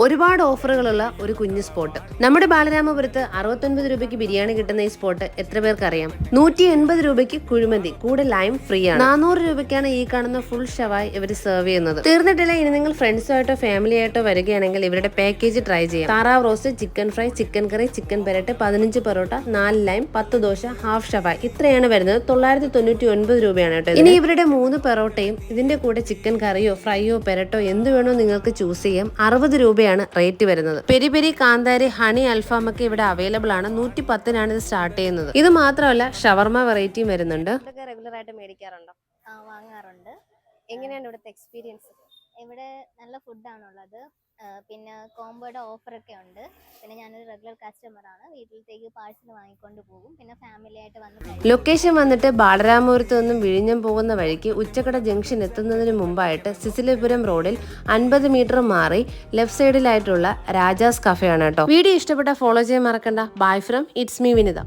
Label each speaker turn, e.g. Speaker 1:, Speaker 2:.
Speaker 1: ഒരുപാട് ഓഫറുകളുള്ള ഒരു കുഞ്ഞു സ്പോട്ട്. നമ്മുടെ ബാലരാമപുരത്ത് 69 രൂപയ്ക്ക് ബിരിയാണി കിട്ടുന്ന ഈ സ്പോട്ട് എത്ര പേർക്ക് അറിയാം? 180 രൂപയ്ക്ക് കുഴിമന്തി, കൂടെ ലൈം ഫ്രീ ആണ്. 400 രൂപയ്ക്കാണ് ഈ കാണുന്ന ഫുൾ ഷവായ് ഇവർ സെർവ് ചെയ്യുന്നത്. തീർന്നിട്ടില്ല, ഇനി നിങ്ങൾ ഫ്രണ്ട്സുമായിട്ടോ ഫാമിലി ആയിട്ടോ വരികയാണെങ്കിൽ ഇവരുടെ പാക്കേജ് ട്രൈ ചെയ്യാം. താറാവ് roast, chicken fry, chicken curry, chicken പെരട്ട്, 15 പൊറോട്ട, 4 ലൈം, 10 ദോശ, ഹാഫ് ഷവായ്, ഇത്രയാണ് വരുന്നത്. 999 രൂപയാണ് കേട്ടോ. ഇനി ഇവരുടെ 3 പൊറോട്ടയും ഇതിന്റെ കൂടെ ചിക്കൻ കറിയോ ഫ്രൈയോ പെരട്ടോ എന്ത് വേണോ നിങ്ങൾക്ക് ചൂസ് ചെയ്യാം. 60 രൂപയാണ് റേറ്റ് വരുന്നത്. പെരി പെരി, കാന്താരി, ഹണി, അൽഫാം ഒക്കെ ഇവിടെ അവൈലബിൾ ആണ്. 110-നാണ് ഇത് സ്റ്റാർട്ട് ചെയ്യുന്നത്. ഇത് മാത്രമല്ല, ഷവർമ വെറൈറ്റിയും വരുന്നുണ്ട്. ഇതൊക്കെ റെഗുലർ ആയിട്ട് മേടിക്കാറുണ്ടോ?
Speaker 2: വാങ്ങാറുണ്ട്.
Speaker 1: എങ്ങനെയാണ് ഇവിടുത്തെ എക്സ്പീരിയൻസ്?
Speaker 2: ഇവിടെ നല്ല ഫുഡാണുള്ളത്. പിന്നെ കോംബോയുടെ ഓഫറൊക്കെ ഉണ്ട്. പിന്നെ ഞാനൊരു റെഗുലർ കസ്റ്റമറാണ്. വീട്ടിലത്തേക്ക് പാഴ്സൽ വാങ്ങിക്കൊണ്ട് പോകും. പിന്നെ ഫാമിലി ആയിട്ട് വന്ന്
Speaker 1: ലൊക്കേഷൻ വന്നിട്ട് ബാലരാമപുരത്ത് നിന്നും വിഴിഞ്ഞം പോകുന്ന വഴിക്ക് ഉച്ചക്കട ജംഗ്ഷൻ എത്തുന്നതിന് മുമ്പായിട്ട് സിസിലിപുരം റോഡിൽ 50 മീറ്റർ മാറി ലെഫ്റ്റ് സൈഡിലായിട്ടുള്ള രാജാസ് കഫേ ആണ് കേട്ടോ. വീഡിയോ ഇഷ്ടപ്പെട്ട ഫോളോ ചെയ്യാൻ മറക്കണ്ട. Bye from it's me Vinitha.